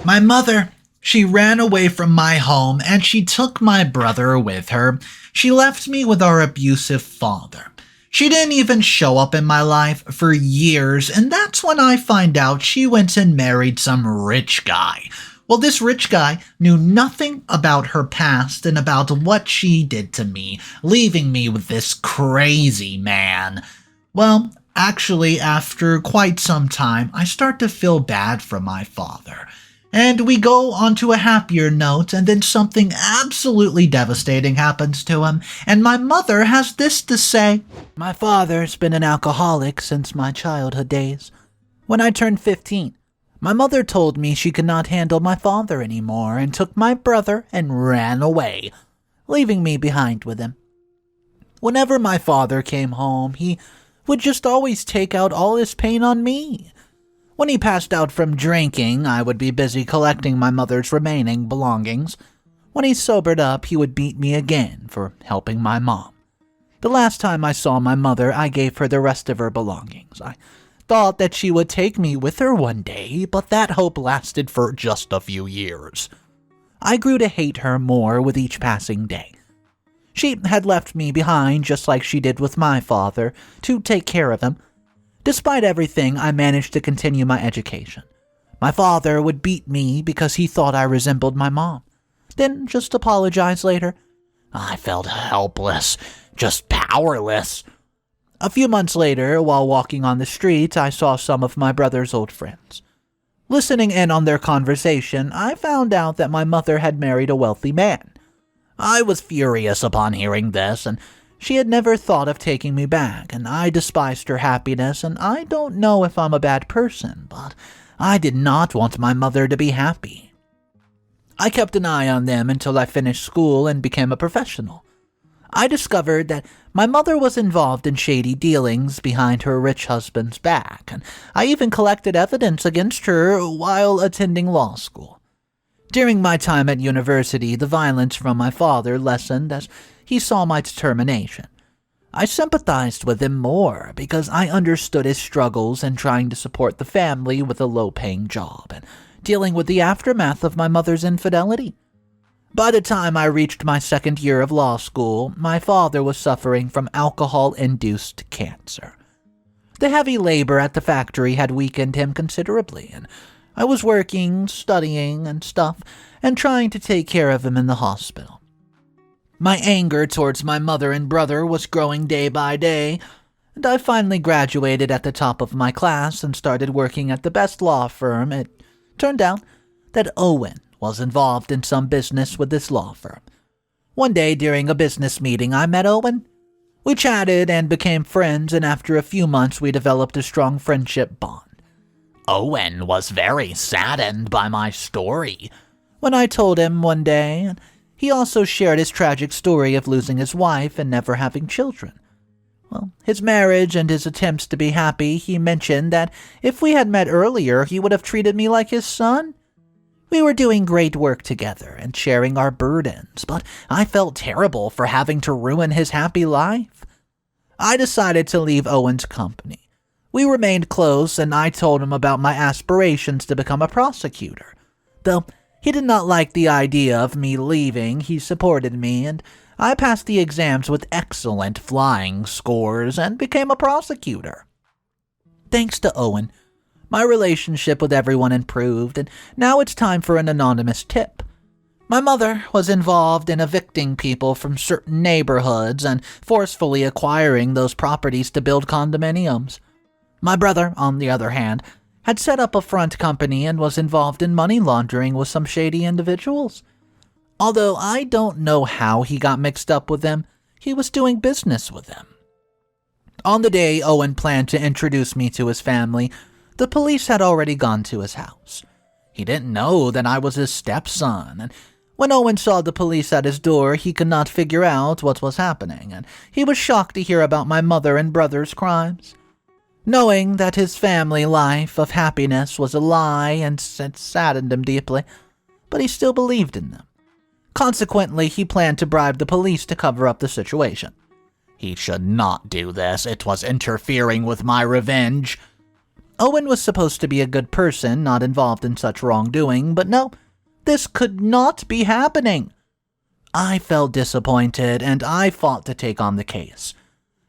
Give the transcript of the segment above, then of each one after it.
My mother, she ran away from my home and she took my brother with her. She left me with our abusive father. She didn't even show up in my life for years, and that's when I find out she went and married some rich guy. Well, this rich guy knew nothing about her past and about what she did to me, leaving me with this crazy man. Well, actually, after quite some time, I start to feel bad for my father. And we go on to a happier note, and then something absolutely devastating happens to him, and my mother has this to say. My father's been an alcoholic since my childhood days. When I turned 15, my mother told me she could not handle my father anymore and took my brother and ran away, leaving me behind with him. Whenever my father came home, he would just always take out all his pain on me. When he passed out from drinking, I would be busy collecting my mother's remaining belongings. When he sobered up, he would beat me again for helping my mom. The last time I saw my mother, I gave her the rest of her belongings. I thought that she would take me with her one day, but that hope lasted for just a few years. I grew to hate her more with each passing day. She had left me behind just like she did with my father, to take care of him. Despite everything, I managed to continue my education. My father would beat me because he thought I resembled my mom, then just apologize later. I felt helpless, just powerless. A few months later, while walking on the street, I saw some of my brother's old friends. Listening in on their conversation, I found out that my mother had married a wealthy man. I was furious upon hearing this, and she had never thought of taking me back, and I despised her happiness, and I don't know if I'm a bad person, but I did not want my mother to be happy. I kept an eye on them until I finished school and became a professional. I discovered that my mother was involved in shady dealings behind her rich husband's back, and I even collected evidence against her while attending law school. During my time at university, the violence from my father lessened as he saw my determination. I sympathized with him more because I understood his struggles in trying to support the family with a low-paying job and dealing with the aftermath of my mother's infidelity. By the time I reached my second year of law school, my father was suffering from alcohol-induced cancer. The heavy labor at the factory had weakened him considerably, and I was working, studying, and stuff, and trying to take care of him in the hospital. My anger towards my mother and brother was growing day by day, and I finally graduated at the top of my class and started working at the best law firm. It turned out that Owen was involved in some business with this law firm. One day during a business meeting, I met Owen. We chatted and became friends, and after a few months, we developed a strong friendship bond. Owen was very saddened by my story when I told him one day, and he also shared his tragic story of losing his wife and never having children. Well, his marriage and his attempts to be happy, he mentioned that if we had met earlier, he would have treated me like his son. We were doing great work together and sharing our burdens, but I felt terrible for having to ruin his happy life. I decided to leave Owen's company. We remained close, and I told him about my aspirations to become a prosecutor. Though he did not like the idea of me leaving, he supported me, and I passed the exams with excellent flying scores and became a prosecutor. Thanks to Owen, my relationship with everyone improved, and now it's time for an anonymous tip. My mother was involved in evicting people from certain neighborhoods and forcefully acquiring those properties to build condominiums. My brother, on the other hand, had set up a front company and was involved in money laundering with some shady individuals. Although I don't know how he got mixed up with them, he was doing business with them. On the day Owen planned to introduce me to his family, the police had already gone to his house. He didn't know that I was his stepson, and when Owen saw the police at his door, he could not figure out what was happening, and he was shocked to hear about my mother and brother's crimes. Knowing that his family life of happiness was a lie and it saddened him deeply, but he still believed in them. Consequently, he planned to bribe the police to cover up the situation. He should not do this. It was interfering with my revenge. Owen was supposed to be a good person, not involved in such wrongdoing, but no, this could not be happening. I felt disappointed, and I fought to take on the case.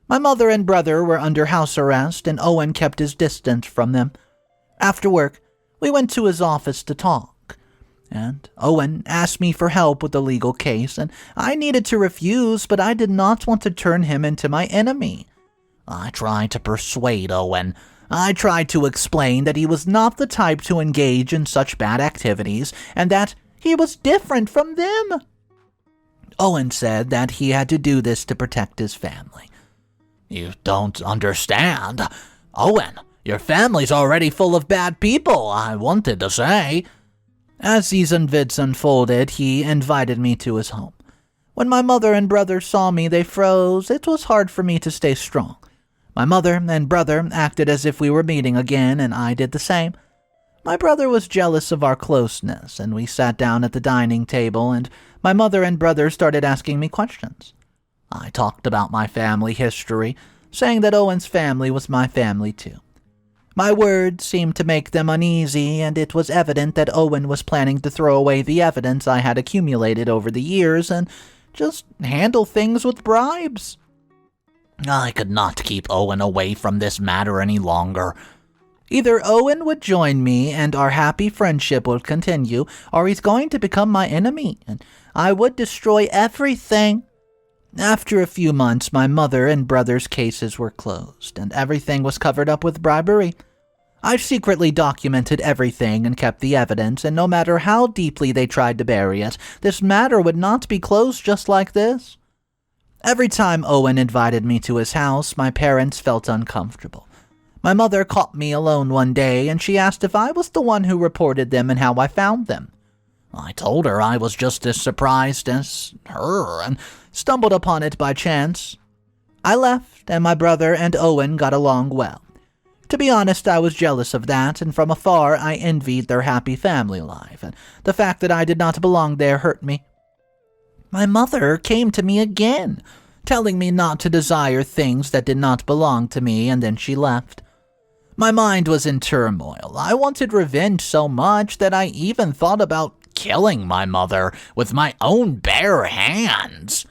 My mother and brother were under house arrest, and Owen kept his distance from them. After work, we went to his office to talk, and Owen asked me for help with the legal case, and I needed to refuse, but I did not want to turn him into my enemy. I tried to persuade Owen. I tried to explain that he was not the type to engage in such bad activities, and that he was different from them. Owen said that he had to do this to protect his family. "You don't understand. Owen, your family's already full of bad people," I wanted to say. As these events unfolded, he invited me to his home. When my mother and brother saw me, they froze. It was hard for me to stay strong. My mother and brother acted as if we were meeting again, and I did the same. My brother was jealous of our closeness, and we sat down at the dining table, and my mother and brother started asking me questions. I talked about my family history, saying that Owen's family was my family too. My words seemed to make them uneasy, and it was evident that Owen was planning to throw away the evidence I had accumulated over the years and just handle things with bribes. I could not keep Owen away from this matter any longer. Either Owen would join me and our happy friendship would continue, or he's going to become my enemy, and I would destroy everything. After a few months, my mother and brother's cases were closed, and everything was covered up with bribery. I secretly documented everything and kept the evidence, and no matter how deeply they tried to bury it, this matter would not be closed just like this. Every time Owen invited me to his house, my parents felt uncomfortable. My mother caught me alone one day, and she asked if I was the one who reported them and how I found them. I told her I was just as surprised as her and stumbled upon it by chance. I left, and my brother and Owen got along well. To be honest, I was jealous of that, and from afar I envied their happy family life, and the fact that I did not belong there hurt me. My mother came to me again, telling me not to desire things that did not belong to me, and then she left. My mind was in turmoil. I wanted revenge so much that I even thought about killing my mother with my own bare hands.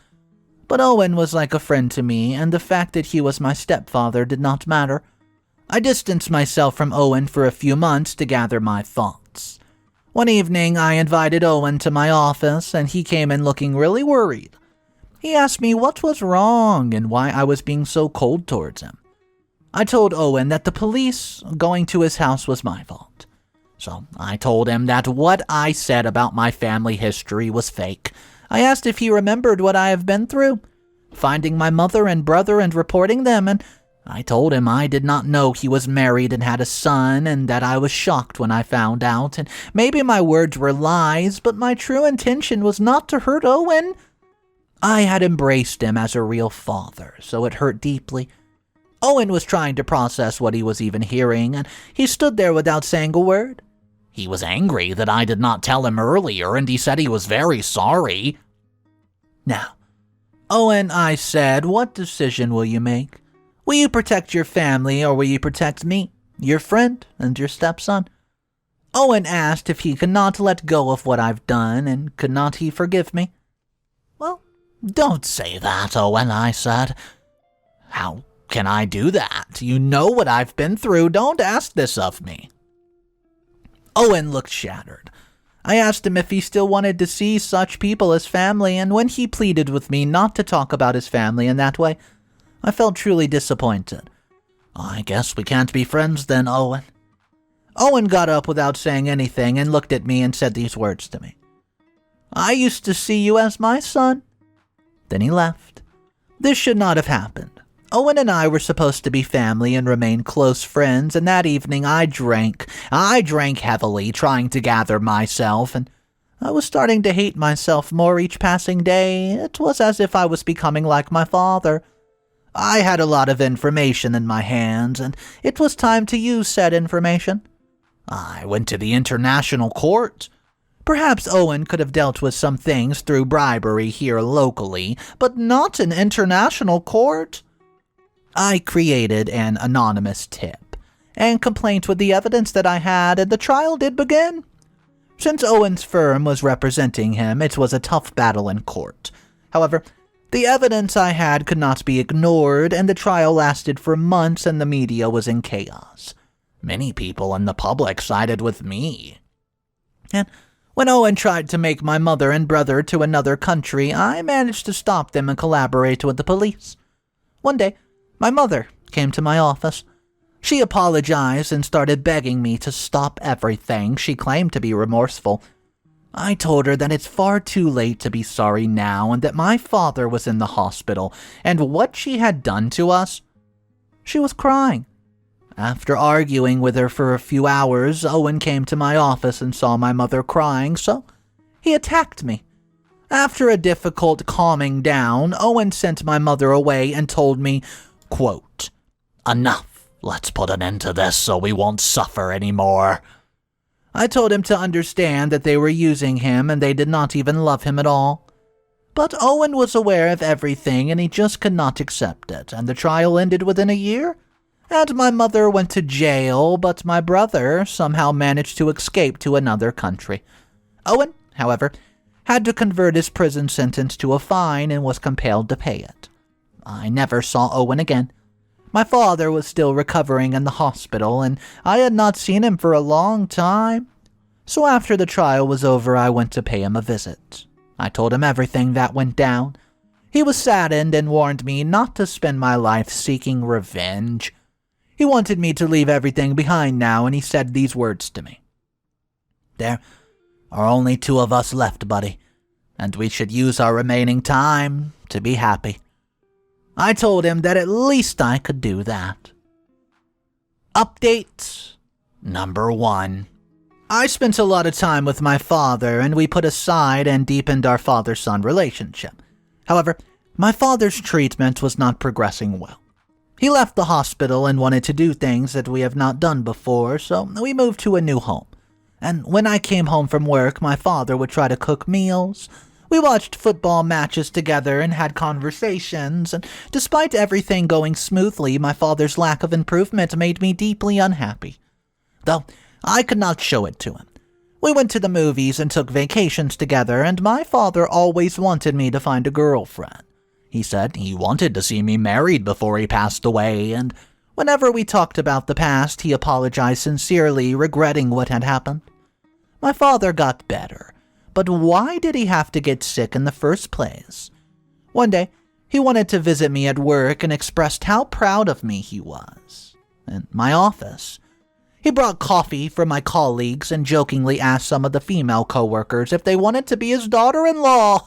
But Owen was like a friend to me, and the fact that he was my stepfather did not matter. I distanced myself from Owen for a few months to gather my thoughts. One evening, I invited Owen to my office, and he came in looking really worried. He asked me what was wrong and why I was being so cold towards him. I told Owen that the police going to his house was my fault. So I told him that what I said about my family history was fake. I asked if he remembered what I have been through, finding my mother and brother and reporting them, and I told him I did not know he was married and had a son, and that I was shocked when I found out, and maybe my words were lies, but my true intention was not to hurt Owen. I had embraced him as a real father, so it hurt deeply. Owen was trying to process what he was even hearing, and he stood there without saying a word. He was angry that I did not tell him earlier, and he said he was very sorry. Now, Owen, I said, what decision will you make? Will you protect your family, or will you protect me, your friend, and your stepson? Owen asked if he could not let go of what I've done, and could not he forgive me? Well, don't say that, Owen, I said. How can I do that? You know what I've been through. Don't ask this of me. Owen looked shattered. I asked him if he still wanted to see such people as family, and when he pleaded with me not to talk about his family in that way, I felt truly disappointed. I guess we can't be friends then, Owen. Owen got up without saying anything and looked at me and said these words to me. I used to see you as my son. Then he left. This should not have happened. Owen and I were supposed to be family and remain close friends, and that evening I drank. I drank heavily, trying to gather myself, and I was starting to hate myself more each passing day. It was as if I was becoming like my father. I had a lot of information in my hands, and it was time to use said information. I went to the international court. Perhaps Owen could have dealt with some things through bribery here locally, but not an international court. I created an anonymous tip, and complaint with the evidence that I had, and the trial did begin. Since Owen's firm was representing him, it was a tough battle in court. However, the evidence I had could not be ignored, and the trial lasted for months and the media was in chaos. Many people in the public sided with me. And when Owen tried to make my mother and brother to another country, I managed to stop them and collaborate with the police. One day, my mother came to my office. She apologized and started begging me to stop everything. She claimed to be remorseful. I told her that it's far too late to be sorry now and that my father was in the hospital and what she had done to us. She was crying. After arguing with her for a few hours, Owen came to my office and saw my mother crying, so he attacked me. After a difficult calming down, Owen sent my mother away and told me, quote, "Enough. Let's put an end to this so we won't suffer anymore." I told him to understand that they were using him and they did not even love him at all. But Owen was aware of everything and he just could not accept it, and the trial ended within a year. And my mother went to jail, but my brother somehow managed to escape to another country. Owen, however, had to convert his prison sentence to a fine and was compelled to pay it. I never saw Owen again. My father was still recovering in the hospital, and I had not seen him for a long time. So after the trial was over, I went to pay him a visit. I told him everything that went down. He was saddened and warned me not to spend my life seeking revenge. He wanted me to leave everything behind now, and he said these words to me. "There are only two of us left, buddy, and we should use our remaining time to be happy." I told him that at least I could do that. Update number 1. I spent a lot of time with my father, and we put aside and deepened our father-son relationship. However, my father's treatment was not progressing well. He left the hospital and wanted to do things that we have not done before, so we moved to a new home. And when I came home from work, my father would try to cook meals. We watched football matches together and had conversations, and despite everything going smoothly, my father's lack of improvement made me deeply unhappy. Though I could not show it to him. We went to the movies and took vacations together, and my father always wanted me to find a girlfriend. He said he wanted to see me married before he passed away, and whenever we talked about the past, he apologized sincerely, regretting what had happened. My father got better, but why did he have to get sick in the first place? One day, he wanted to visit me at work and expressed how proud of me he was. In my office, he brought coffee for my colleagues and jokingly asked some of the female coworkers if they wanted to be his daughter-in-law.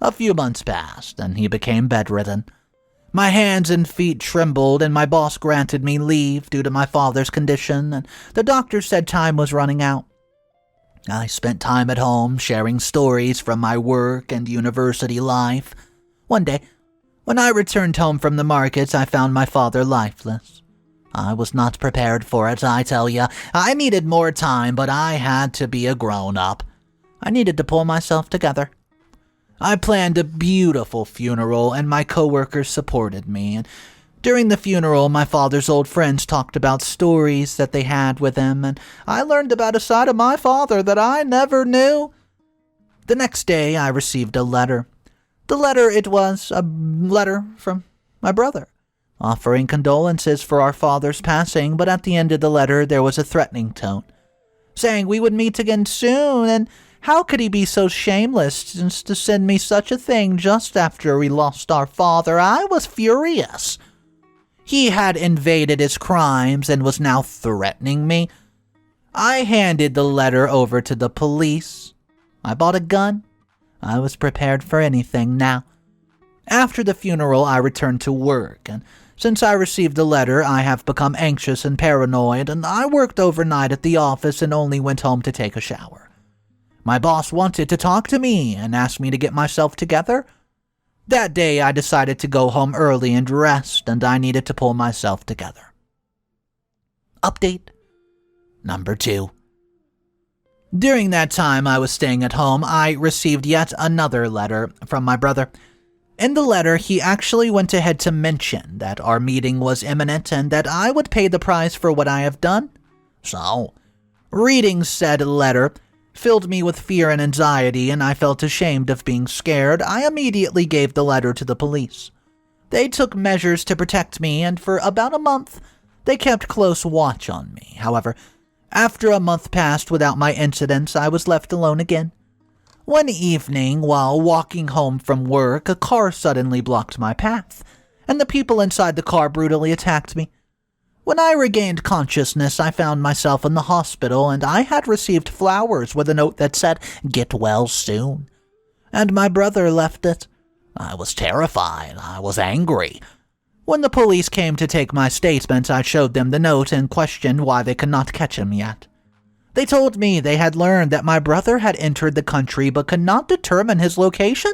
A few months passed, and he became bedridden. My hands and feet trembled, and my boss granted me leave due to my father's condition, and the doctor said time was running out. I spent time at home sharing stories from my work and university life. One day, when I returned home from the markets, I found my father lifeless. I was not prepared for it, I tell ya. I needed more time, but I had to be a grown-up. I needed to pull myself together. I planned a beautiful funeral, and my coworkers supported me. And during the funeral, my father's old friends talked about stories that they had with him, and I learned about a side of my father that I never knew. The next day, I received a letter. It was a letter from my brother, offering condolences for our father's passing, but at the end of the letter, there was a threatening tone, saying we would meet again soon, and how could he be so shameless as to send me such a thing just after we lost our father? I was furious. He had invaded his crimes and was now threatening me. I handed the letter over to the police. I bought a gun. I was prepared for anything now. After the funeral, I returned to work, and since I received the letter, I have become anxious and paranoid, and I worked overnight at the office and only went home to take a shower. My boss wanted to talk to me and asked me to get myself together. That day, I decided to go home early and rest, and I needed to pull myself together. Update number 2. During that time I was staying at home, I received yet another letter from my brother. In the letter, he actually went ahead to mention that our meeting was imminent and that I would pay the price for what I have done. So, reading said letter filled me with fear and anxiety, and I felt ashamed of being scared. I immediately gave the letter to the police. They took measures to protect me, and for about a month, they kept close watch on me. However, after a month passed without my incidents, I was left alone again. One evening, while walking home from work, a car suddenly blocked my path, and the people inside the car brutally attacked me. When I regained consciousness, I found myself in the hospital, and I had received flowers with a note that said, "Get well soon." And my brother left it. I was terrified. I was angry. When the police came to take my statement, I showed them the note and questioned why they could not catch him yet. They told me they had learned that my brother had entered the country but could not determine his location.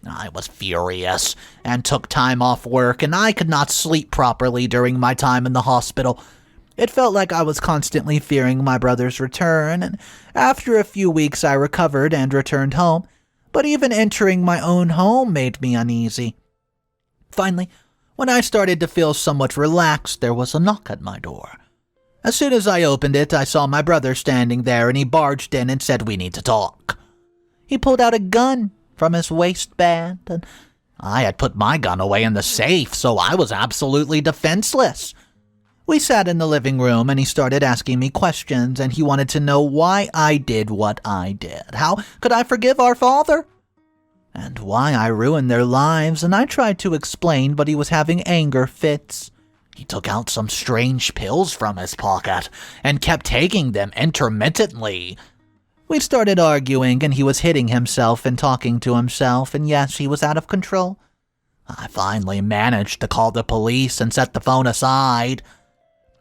I was furious and took time off work, and I could not sleep properly during my time in the hospital. It felt like I was constantly fearing my brother's return, and after a few weeks I recovered and returned home, but even entering my own home made me uneasy. Finally, when I started to feel somewhat relaxed, there was a knock at my door. As soon as I opened it, I saw my brother standing there, and he barged in and said, "We need to talk." He pulled out a gun from his waistband, and I had put my gun away in the safe, so I was absolutely defenseless. We sat in the living room, and he started asking me questions, and he wanted to know why I did what I did. How could I forgive our father? And why I ruined their lives, and I tried to explain, but he was having anger fits. He took out some strange pills from his pocket and kept taking them intermittently. We started arguing, and he was hitting himself and talking to himself, and yes, he was out of control. I finally managed to call the police and set the phone aside.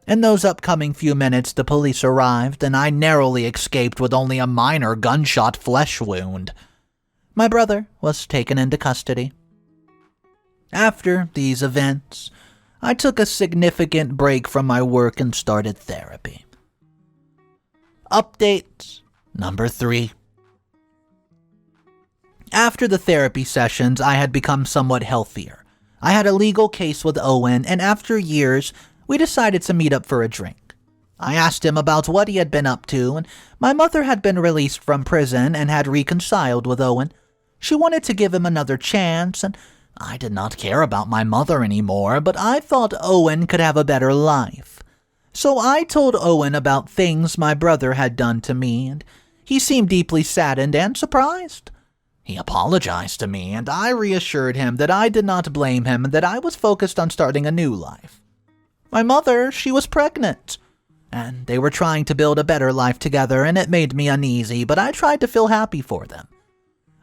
In those upcoming few minutes, the police arrived, and I narrowly escaped with only a minor gunshot flesh wound. My brother was taken into custody. After these events, I took a significant break from my work and started therapy. Update number 3. After the therapy sessions, I had become somewhat healthier. I had a legal case with Owen, and after years, we decided to meet up for a drink. I asked him about what he had been up to, and my mother had been released from prison and had reconciled with Owen. She wanted to give him another chance, and I did not care about my mother anymore, but I thought Owen could have a better life. So I told Owen about things my brother had done to me, and he seemed deeply saddened and surprised. He apologized to me, and I reassured him that I did not blame him and that I was focused on starting a new life. My mother, she was pregnant, and they were trying to build a better life together, and it made me uneasy, but I tried to feel happy for them.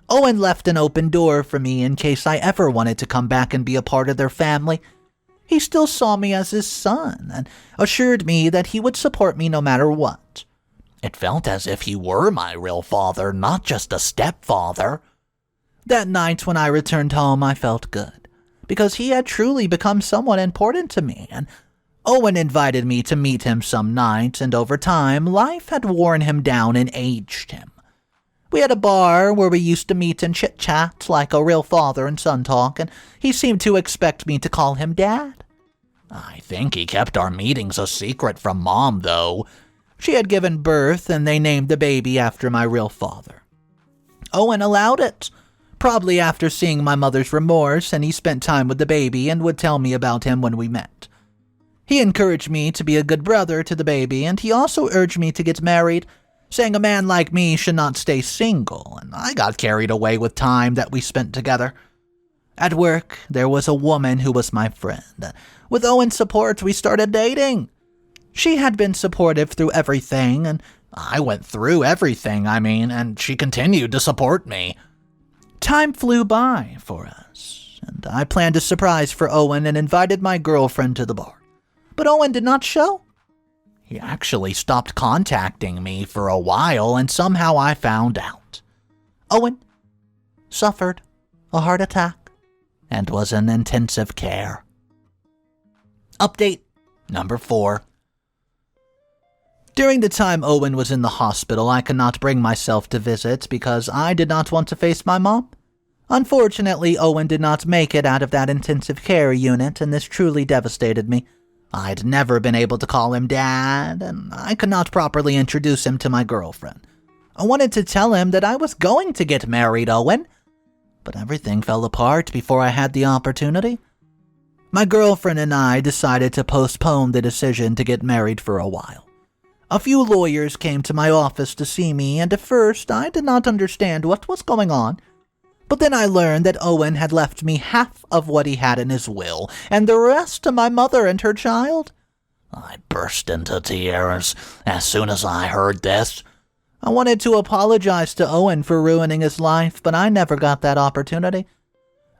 Owen left an open door for me in case I ever wanted to come back and be a part of their family. He still saw me as his son and assured me that he would support me no matter what. It felt as if he were my real father, not just a stepfather. That night when I returned home, I felt good, because he had truly become someone important to me, and Owen invited me to meet him some night, and over time, life had worn him down and aged him. We had a bar where we used to meet and chit-chat like a real father and son talk, and he seemed to expect me to call him Dad. I think he kept our meetings a secret from Mom, though. She had given birth, and they named the baby after my real father. Owen allowed it, probably after seeing my mother's remorse, and he spent time with the baby and would tell me about him when we met. He encouraged me to be a good brother to the baby, and he also urged me to get married, saying a man like me should not stay single, and I got carried away with time that we spent together. At work, there was a woman who was my friend. With Owen's support, we started dating. She had been supportive through everything, and I went through everything, and she continued to support me. Time flew by for us, and I planned a surprise for Owen and invited my girlfriend to the bar. But Owen did not show. He actually stopped contacting me for a while, and somehow I found out. Owen suffered a heart attack and was in intensive care. Update number 4. During the time Owen was in the hospital, I could not bring myself to visit because I did not want to face my mom. Unfortunately, Owen did not make it out of that intensive care unit, and this truly devastated me. I'd never been able to call him Dad, and I could not properly introduce him to my girlfriend. I wanted to tell him that I was going to get married, Owen, but everything fell apart before I had the opportunity. My girlfriend and I decided to postpone the decision to get married for a while. A few lawyers came to my office to see me, and at first I did not understand what was going on. But then I learned that Owen had left me half of what he had in his will, and the rest to my mother and her child. I burst into tears as soon as I heard this. I wanted to apologize to Owen for ruining his life, but I never got that opportunity.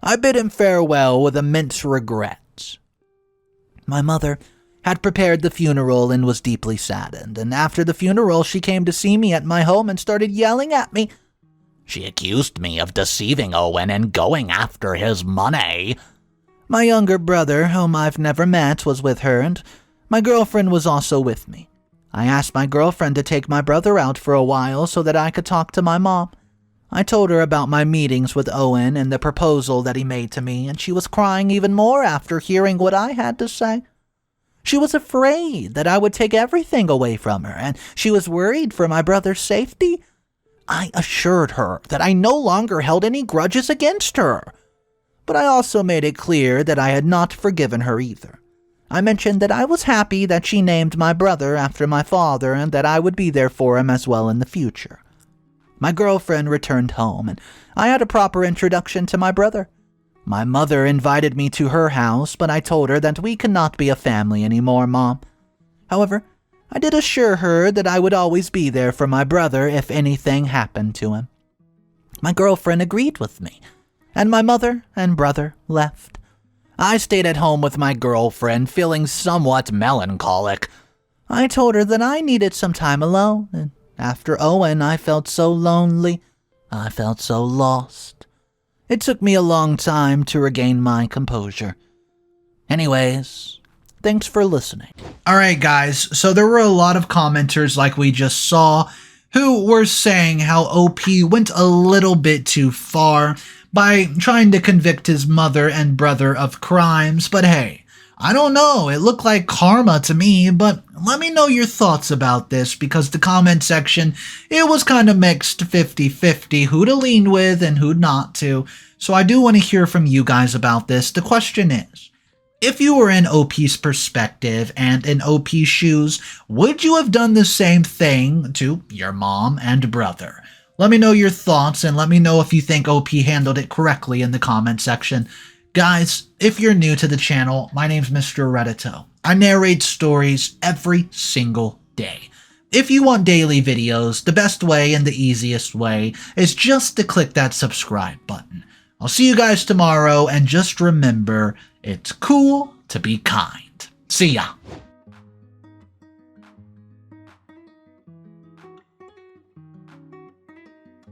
I bid him farewell with immense regrets. My mother had prepared the funeral and was deeply saddened, and after the funeral she came to see me at my home and started yelling at me. She accused me of deceiving Owen and going after his money. My younger brother, whom I've never met, was with her, and my girlfriend was also with me. I asked my girlfriend to take my brother out for a while so that I could talk to my mom. I told her about my meetings with Owen and the proposal that he made to me, and she was crying even more after hearing what I had to say. She was afraid that I would take everything away from her, and she was worried for my brother's safety. I assured her that I no longer held any grudges against her, but I also made it clear that I had not forgiven her either. I mentioned that I was happy that she named my brother after my father and that I would be there for him as well in the future. My girlfriend returned home, and I had a proper introduction to my brother. My mother invited me to her house, but I told her that we could not be a family anymore, Mom. However, I did assure her that I would always be there for my brother if anything happened to him. My girlfriend agreed with me, and my mother and brother left. I stayed at home with my girlfriend, feeling somewhat melancholic. I told her that I needed some time alone, and after Owen, I felt so lonely. I felt so lost. It took me a long time to regain my composure. Anyways, thanks for listening. Alright guys, so there were a lot of commenters like we just saw who were saying how OP went a little bit too far by trying to convict his mother and brother of crimes, but hey, I don't know, it looked like karma to me, but let me know your thoughts about this because the comment section, it was kind of mixed 50-50 who to lean with and who not to, so I do want to hear from you guys about this. The question is, if you were in OP's perspective and in OP's shoes, would you have done the same thing to your mom and brother? Let me know your thoughts and let me know if you think OP handled it correctly in the comment section. Guys, if you're new to the channel, my name's Mr. Reddito. I narrate stories every single day. If you want daily videos, the best way and the easiest way is just to click that subscribe button. I'll see you guys tomorrow, and just remember, it's cool to be kind. See ya.